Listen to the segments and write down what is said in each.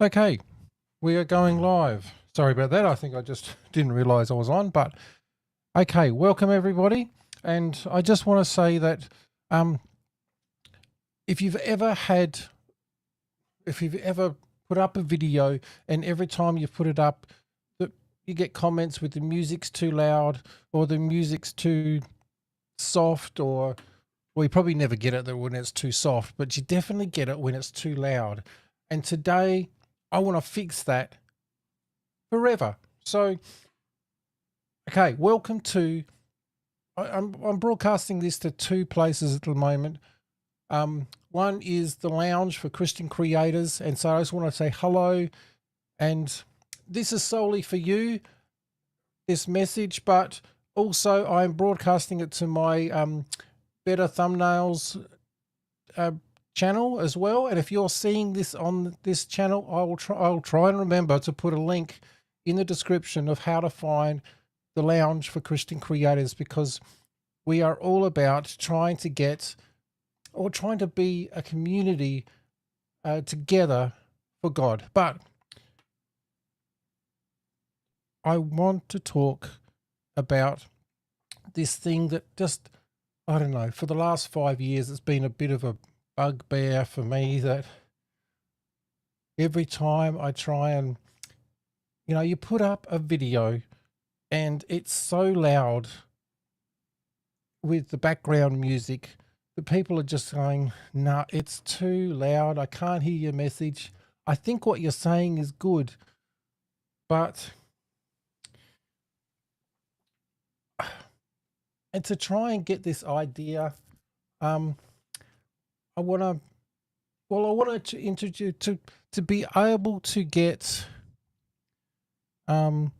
Okay, we are going live. Sorry about that. I think I just didn't realize I was on, but okay, welcome everybody. And I just want to say that if you've ever put up a video and every time you put it up, you get comments with the music's too loud or the music's too soft, or well, you probably never get it when it's too soft, but you definitely get it when it's too loud. And today I want to fix that forever. So, okay, welcome to. I'm broadcasting this to two places at the moment. One is the lounge for Christian creators, and so I just want to say hello. And this is solely for you, this message, but also I'm broadcasting it to my Better Thumbnails channel as well. And if you're seeing this on this channel, I'll try and remember to put a link in the description of how to find the lounge for Christian creators, because we are all about trying to be a community together for God. But I want to talk about this thing that just, I don't know, for the last 5 years, it's been a bit of a bugbear for me, that every time I try and, you put up a video and it's so loud with the background music that people are just going, nah, it's too loud. I can't hear your message. I think what you're saying is good, but and to try and get this idea, I want to introduce to be able to get, to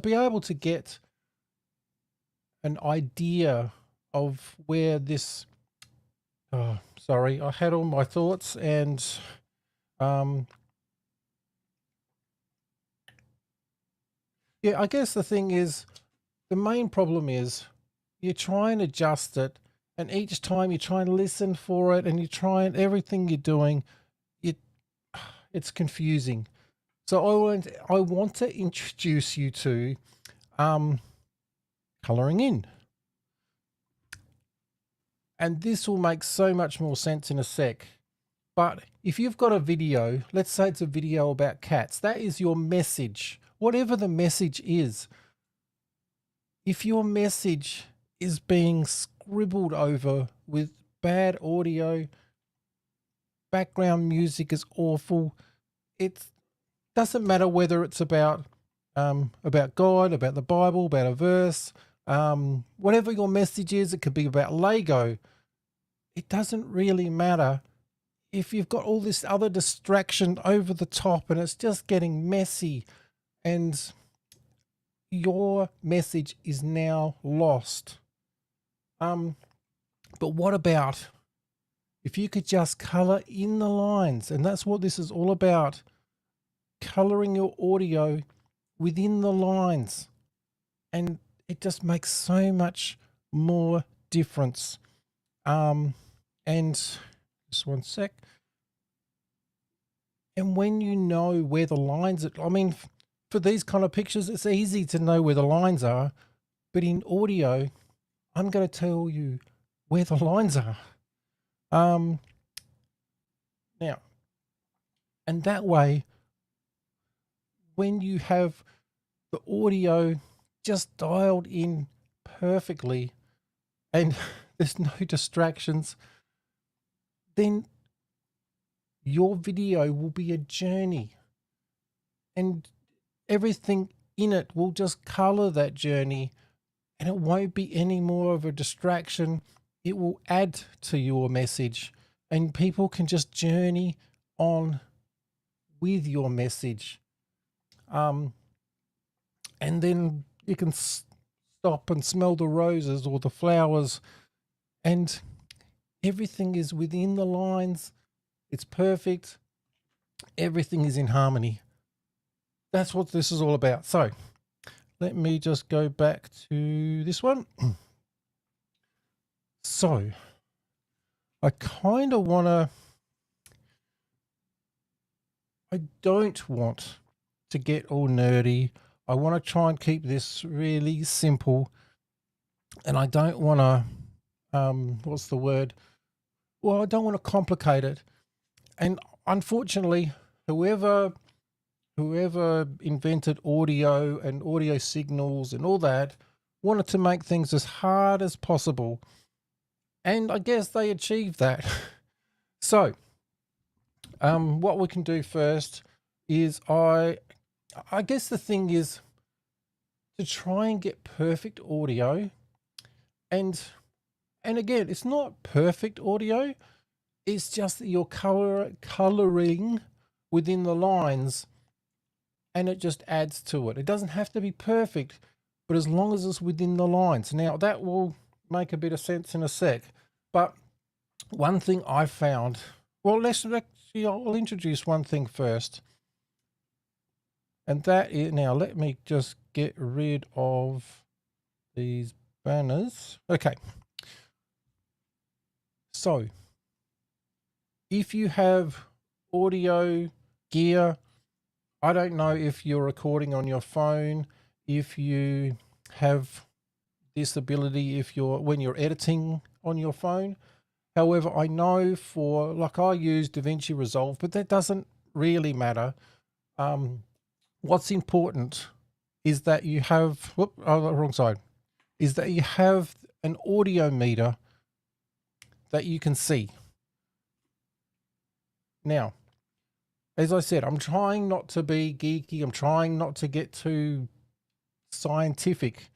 be able to get an idea of where this. Oh, sorry, I had all my thoughts and I guess the thing is, the main problem is you try and adjust it, and each time you try and listen for it, and you try and everything you're doing, it's confusing. So I want to introduce you to coloring in. And this will make so much more sense in a sec. But if you've got a video, let's say it's a video about cats, that is your message, whatever the message is. If your message is being scribbled over with bad audio, background music is awful, it doesn't matter whether it's about God, about the Bible, about a verse, whatever your message is. It could be about Lego. It doesn't really matter if you've got all this other distraction over the top and it's just getting messy and your message is now lost. But what about if you could just color in the lines? And that's what this is all about. Coloring your audio within the lines. And it just makes so much more difference. And just one sec. And when you know where the lines are, I mean, for these kind of pictures, it's easy to know where the lines are. But in audio, I'm going to tell you where the lines are. Now, and that way, when you have the audio just dialed in perfectly and there's no distractions, then your video will be a journey and everything in it will just color that journey, and it won't be any more of a distraction. It will add to your message and people can just journey on with your message. And then you can stop and smell the roses or the flowers, and everything is within the lines. It's perfect. Everything is in harmony. That's what this is all about. So let me just go back to this one. So I kind of want to, I don't want to get all nerdy. I want to try and keep this really simple, and I don't want to, what's the word? Well, I don't want to complicate it. And unfortunately, whoever invented audio and audio signals and all that wanted to make things as hard as possible. And I guess they achieved that. So, what we can do first is I guess the thing is to try and get perfect audio. And again, it's not perfect audio. It's just that you're coloring within the lines, and it just adds to it. It doesn't have to be perfect, but as long as it's within the lines. Now, that will make a bit of sense in a sec. But one thing I found, well, I'll introduce one thing first. And that is, now let me just get rid of these banners. Okay. So, if you have audio gear, I don't know if you're recording on your phone, if you have this ability when you're editing on your phone. However, I know like I use DaVinci Resolve, but that doesn't really matter. What's important is that you have, wrong side, is that you have an audio meter that you can see. Now, as I said, I'm trying not to be geeky. I'm trying not to get too scientific,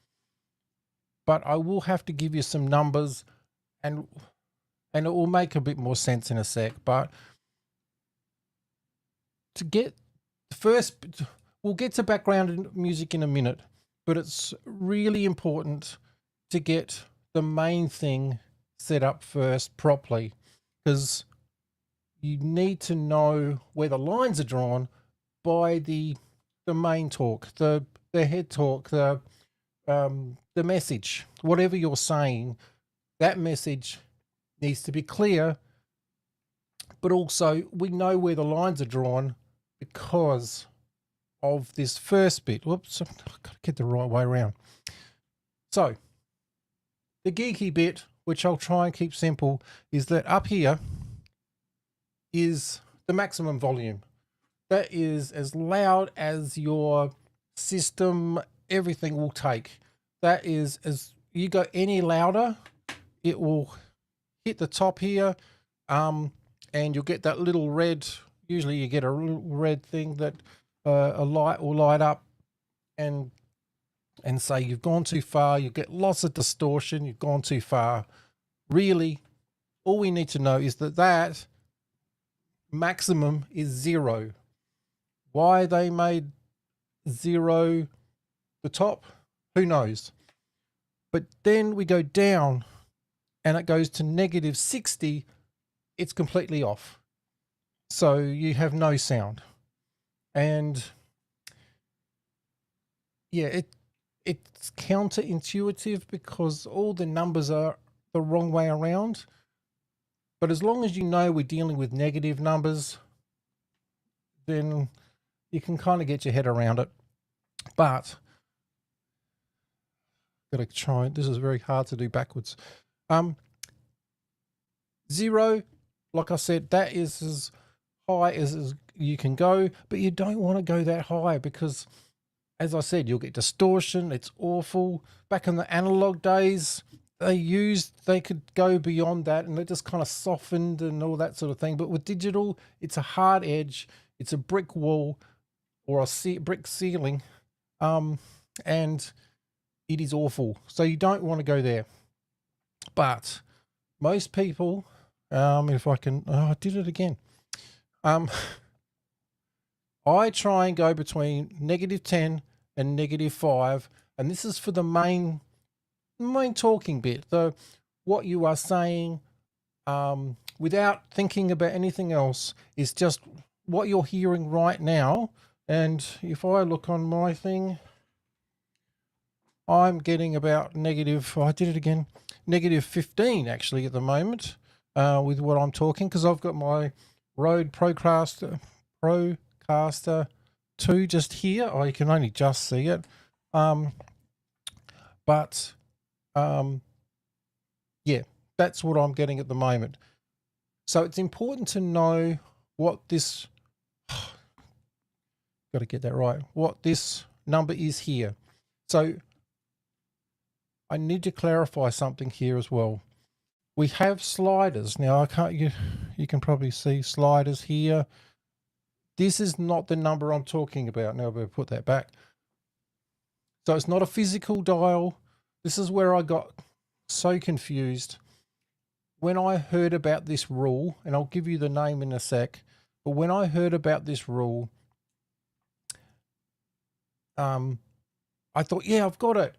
but I will have to give you some numbers, and it will make a bit more sense in a sec. But to get first, we'll get to background music in a minute, but it's really important to get the main thing set up first properly, because you need to know where the lines are drawn by the main talk, the head talk, the message, whatever you're saying. That message needs to be clear, but also we know where the lines are drawn because of this first bit. Whoops, I've got to get the right way around. So the geeky bit, which I'll try and keep simple, is that up here is the maximum volume. That is as loud as your system, everything will take. That is, as you go any louder, it will hit the top here, and you'll get that little red, usually you get a little red thing that a light will light up and say you've gone too far. You get lots of distortion, you've gone too far. Really, all we need to know is that maximum is 0. Why they made 0 the top, who knows? But then we go down and it goes to -60, it's completely off. So you have no sound. And yeah, it's counterintuitive because all the numbers are the wrong way around. But as long as you know we're dealing with negative numbers, then you can kind of get your head around it. But gotta try, this is very hard to do backwards. 0, like I said, that is as high as you can go, but you don't want to go that high because, as I said, you'll get distortion. It's awful. Back in the analog days, they could go beyond that and it just kind of softened and all that sort of thing. But with digital, it's a hard edge. It's a brick wall or a brick ceiling, and it is awful. So you don't want to go there. But most people, if I can, I did it again. I try and go between -10 and -5, and this is for the main talking bit, what you are saying, without thinking about anything else, is just what you're hearing right now. And if I look on my thing, I'm getting about -15 actually at the moment, with what I'm talking, because I've got my Rode Procaster Zencaster 2 just here. Oh, you can only just see it. Yeah, that's what I'm getting at the moment. So it's important to know what this, got to get that right, what this number is here. So I need to clarify something here as well. We have sliders. Now I can't, you can probably see sliders here. This is not the number I'm talking about. Now we'll put that back. So it's not a physical dial. This is where I got so confused. When I heard about this rule, and I'll give you the name in a sec, but when I heard about this rule, I thought, yeah, I've got it.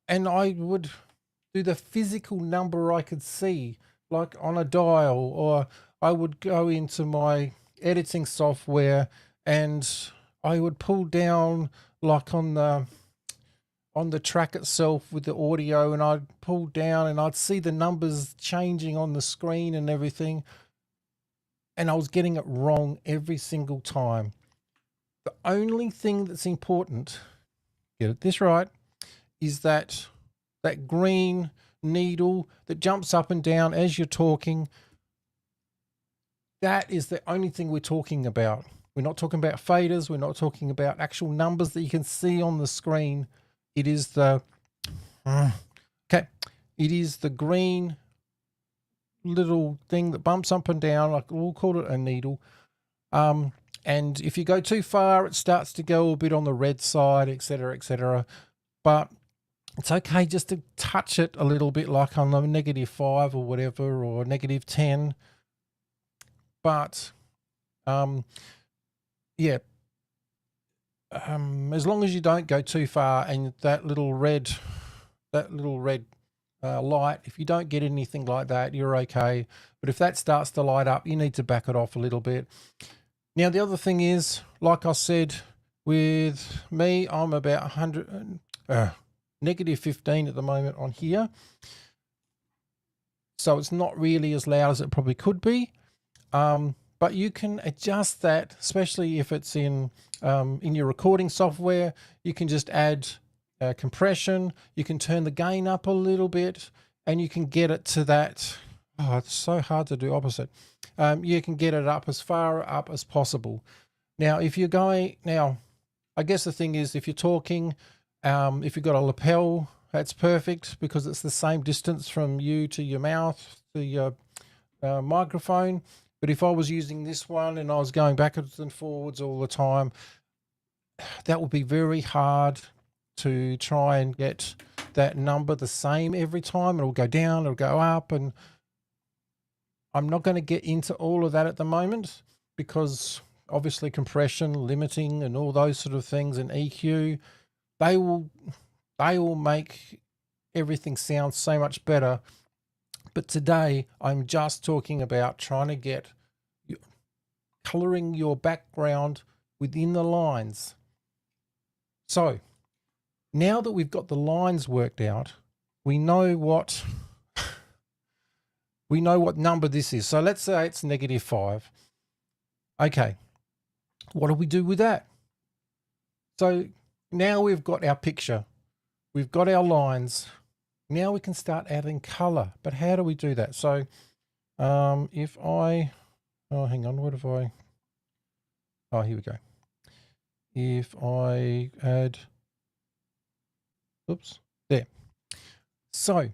And I would do the physical number I could see, like on a dial, or I would go into my editing software and I would pull down like on the track itself with the audio, and I'd pull down and I'd see the numbers changing on the screen and everything. And I was getting it wrong every single time. The only thing that's important, get this right, is that green needle that jumps up and down as you're talking. That is the only thing we're talking about. We're not talking about faders. We're not talking about actual numbers that you can see on the screen. It is the, okay, it is the green little thing that bumps up and down, like we'll call it a needle. And if you go too far, it starts to go a bit on the red side, etc., etc. But it's okay just to touch it a little bit, like on the -5 or whatever, or -10. But yeah, as long as you don't go too far, and that little red light, if you don't get anything like that, you're okay. But if that starts to light up, you need to back it off a little bit. Now, the other thing is, like I said, with me, I'm about 100, -15 at the moment on here. So it's not really as loud as it probably could be. But you can adjust that, especially if it's in your recording software. You can just add compression. You can turn the gain up a little bit, and you can get it to that. Oh, it's so hard to do opposite. You can get it up as far up as possible. Now, if you're going, now, I guess the thing is, if you're talking, if you've got a lapel, that's perfect because it's the same distance from you to your mouth, to your microphone. But if I was using this one and I was going backwards and forwards all the time, that would be very hard to try and get that number the same every time. It'll go down, it'll go up, and I'm not going to get into all of that at the moment because obviously compression, limiting, and all those sort of things, and EQ, they will make everything sound so much better. But today I'm just talking about trying to get coloring your background within the lines. So now that we've got the lines worked out, we know what number this is. So let's say it's -5. Okay, what do we do with that? So now we've got our picture, we've got our lines. Now we can start adding color. But how do we do that? So if I, oh, hang on, what if I, oh, here we go. If I add, oops, there. So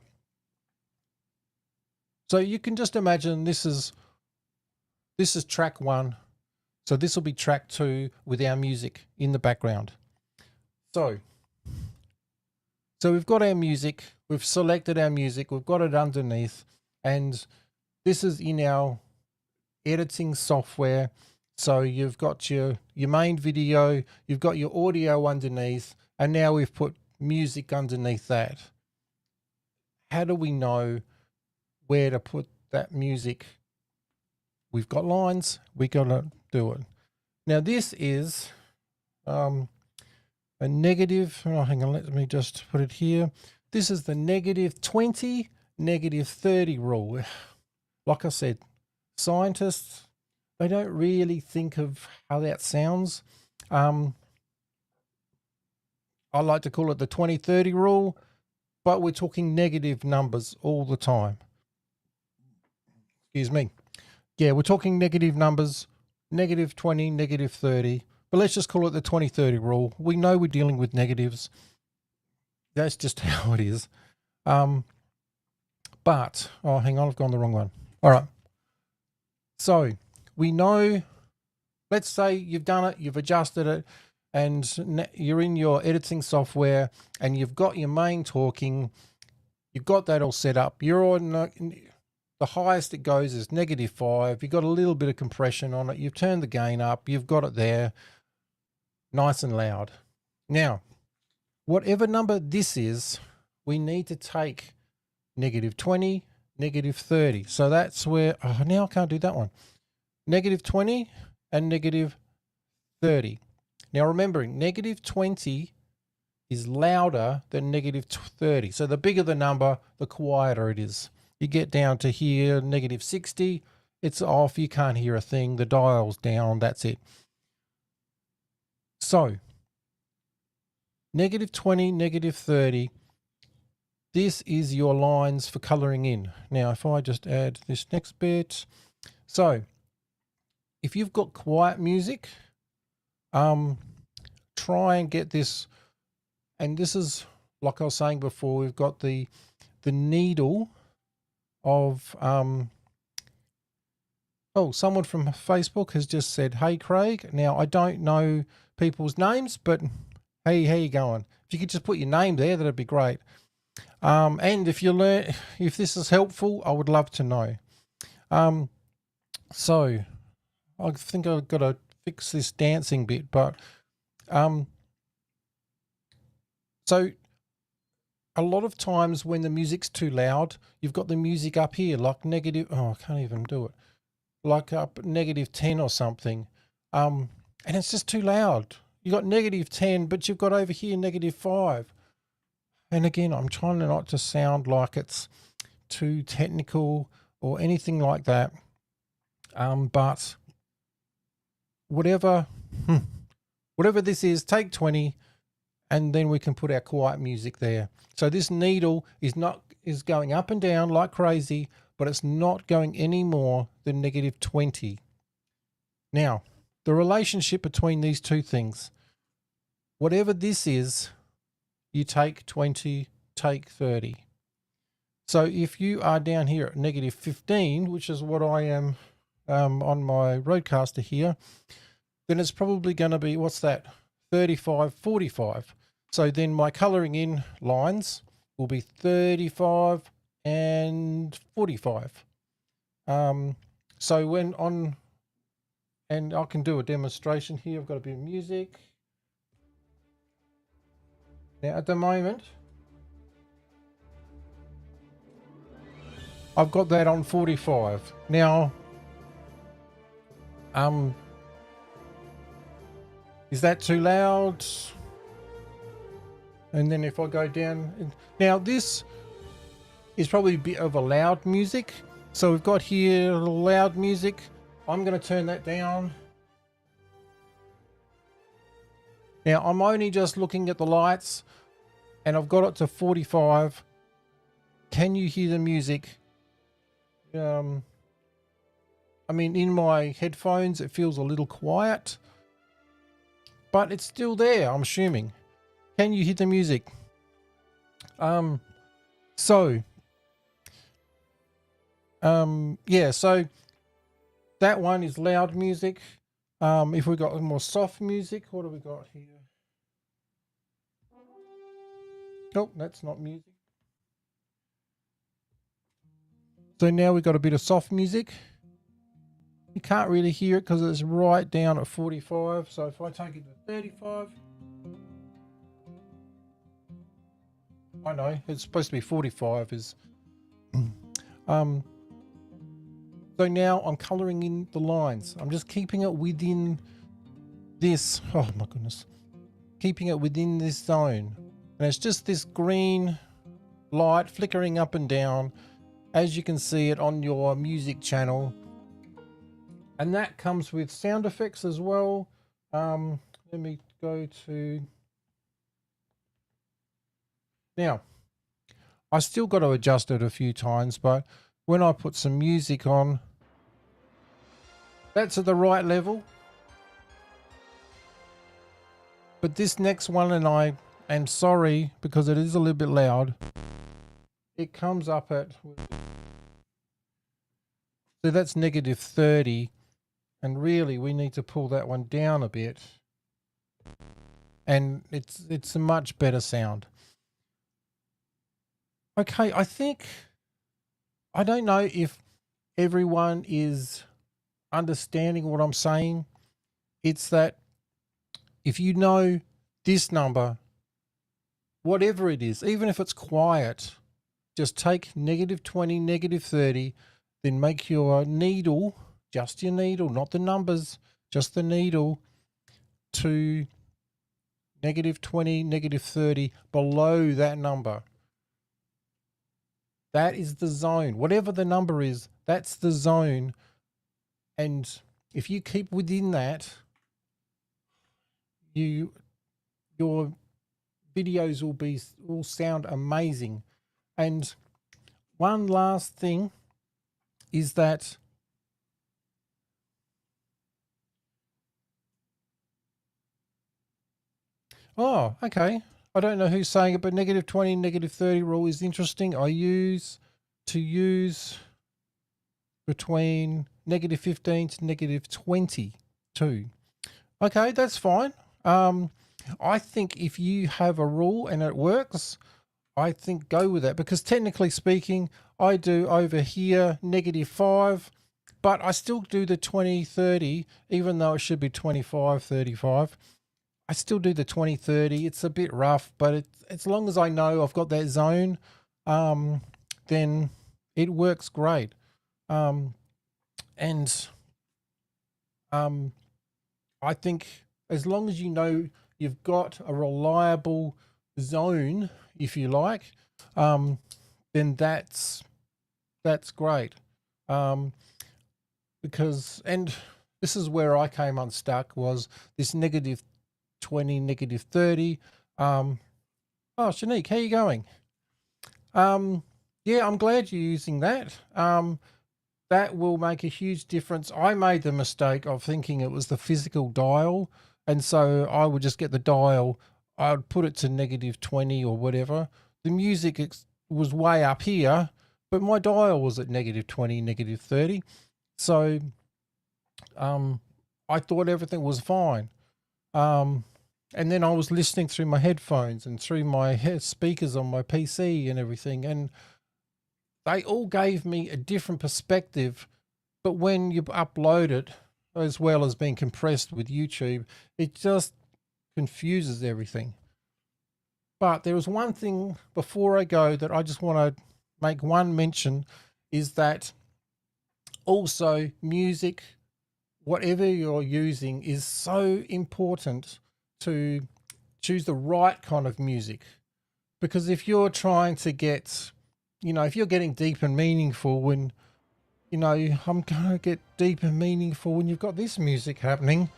you can just imagine this is track 1. So this will be track 2 with our music in the background. So we've got our music, we've selected our music, we've got it underneath, and this is in our editing software. So you've got your main video, you've got your audio underneath, and now we've put music underneath that. How do we know where to put that music? We've got lines, we got to do it. Now this is a negative, oh, hang on, let me just put it here. This is the -20, -30 rule. Like I said, scientists, they don't really think of how that sounds. I like to call it the 20-30 rule, but we're talking negative numbers all the time. Excuse me. Yeah, we're talking negative numbers, negative 20, negative 30, but let's just call it the 20-30 rule. We know we're dealing with negatives. That's just how it is. But, oh, hang on, I've gone the wrong one. All right. So we know, let's say you've done it, you've adjusted it, and you're in your editing software and you've got your main talking, you've got that all set up. You're on the highest it goes is -5. You've got a little bit of compression on it. You've turned the gain up. You've got it there nice and loud. Now, whatever number this is, we need to take -20, -30. So that's where, oh, now I can't do that one. -20 and -30. Now remembering, -20 is louder than -30. So the bigger the number, the quieter it is. You get down to here, -60, it's off, you can't hear a thing, the dial's down, that's it. So, -20, -30, this is your lines for colouring in. Now, if I just add this next bit. So, if you've got quiet music, try and get this, and this is, like I was saying before, we've got the needle of, oh, someone from Facebook has just said, hey, Craig. Now, I don't know people's names, but hey, how you going? If you could just put your name there, that'd be great. And if this is helpful, I would love to know. So I think I've got to fix this dancing bit, but so a lot of times when the music's too loud, you've got the music up here, like negative, oh, I can't even do it, like up -10 or something. And it's just too loud. You got -10, but you've got over here -5. And again, I'm trying not to sound like it's too technical or anything like that. But whatever this is, take 20, and then we can put our quiet music there. So this needle is going up and down like crazy, but it's not going any more than -20. Now, the relationship between these two things, whatever this is, you take 20, take 30. So if you are down here at -15, which is what I am on my Rodecaster here, then it's probably going to be, what's that, 35, 45. So then my colouring in lines will be 35 and 45. So when on, and I can do a demonstration here. I've got a bit of music. Now at the moment, I've got that on 45. Now, is that too loud? And then if I go down, now this is probably a bit of a loud music. So we've got here a little loud music. I'm going to turn that down. Now I'm only just looking at the lights and I've got it to 45. Can you hear the music? I mean, in my headphones, it feels a little quiet, but it's still there, I'm assuming. Can you hear the music? Yeah, so that one is loud music. If we got more soft music, what do we got here? Nope, that's not music. So now we've got a bit of soft music. You can't really hear it because it's right down at 45. So if I take it to 35, I know it's supposed to be 45 is so now I'm coloring in the lines. I'm just keeping it within this, oh my goodness, keeping it within this zone, and it's just this green light flickering up and down as you can see it on your music channel. And that comes with sound effects as well. Let me go to now. I still got to adjust it a few times, but when I put some music on, that's at the right level. But this next one, and I am sorry because it is a little bit loud, it comes up at, so that's -30, and really we need to pull that one down a bit, and it's a much better sound. Okay, I don't know if everyone is understanding what I'm saying. It's that if you know this number, whatever it is, even if it's quiet, just take -20, -30, then make your needle, just your needle, not the numbers, just the needle, to -20, -30, below that number. That is the zone. Whatever the number is, that's the zone. And if you keep within that, your videos will sound amazing. And one last thing is that oh, okay. I don't know who's saying it, but -20, -30 rule is interesting. I use between -15 to -22. Okay, that's fine. I think if you have a rule and it works, I think go with that, because technically speaking, I do over here -5, but I still do the 20-30, even though it should be 25-35. I still do the 20-30. It's a bit rough, but as long as I know I've got that zone, then it works great. I think as long as you know you've got a reliable zone, if you like, then that's great. Because, and this is where I came unstuck, was this -20, -30. Oh, Shanique, how you going? Yeah, I'm glad you're using that. That will make a huge difference. I made the mistake of thinking it was the physical dial, and so I would just get the dial, I would put it to -20 or whatever. The music was way up here, but my dial was at -20, -30. So I thought everything was fine. And then I was listening through my headphones and through my speakers on my PC and everything, and they all gave me a different perspective. But when you upload it, as well as being compressed with YouTube, it just confuses everything. But there was one thing before I go that I just want to make one mention, is that also music, whatever you're using, is so important to choose the right kind of music. Because if you're trying to get, if you're getting deep and meaningful, when, I'm going to get deep and meaningful when you've got this music happening,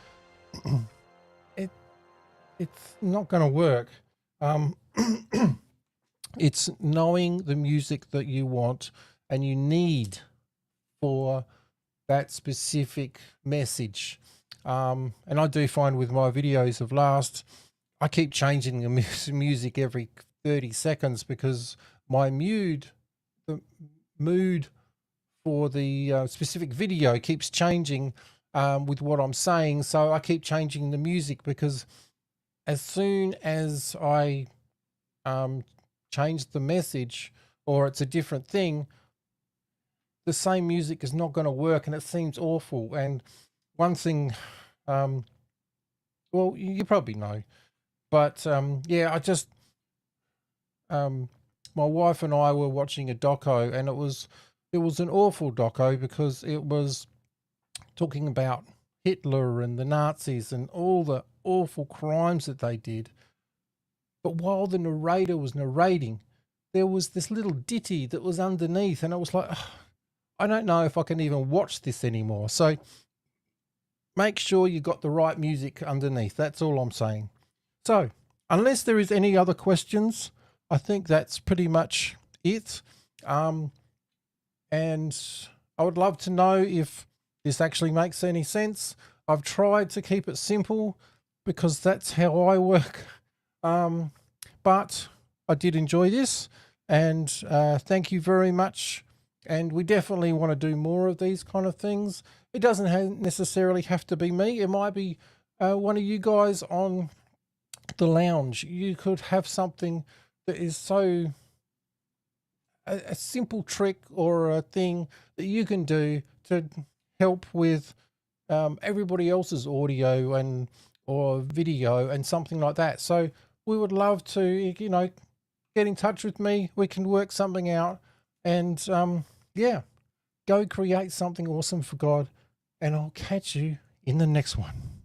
it's not going to work. It's knowing the music that you want and you need for that specific message. And I do find with my videos of last, I keep changing the music every 30 seconds because the mood for the specific video keeps changing with what I'm saying. So I keep changing the music, because as soon as I change the message or it's a different thing, the same music is not going to work, and it seems awful. And one thing, well, you probably know, but yeah, my wife and I were watching a doco, and it was an awful doco, because it was talking about Hitler and the Nazis and all the awful crimes that they did. But while the narrator was narrating, there was this little ditty that was underneath, and I was like, I don't know if I can even watch this anymore. So make sure you got the right music underneath. That's all I'm saying. So unless there is any other questions, I think that's pretty much it. And I would love to know if this actually makes any sense. I've tried to keep it simple because that's how I work. But I did enjoy this, and thank you very much. And we definitely want to do more of these kind of things. It doesn't necessarily have to be me. It might be one of you guys on the lounge. You could have something that is so a simple trick or a thing that you can do to help with everybody else's audio and or video and something like that. So we would love to, you know, get in touch with me. We can work something out, and yeah, go create something awesome for God. And I'll catch you in the next one.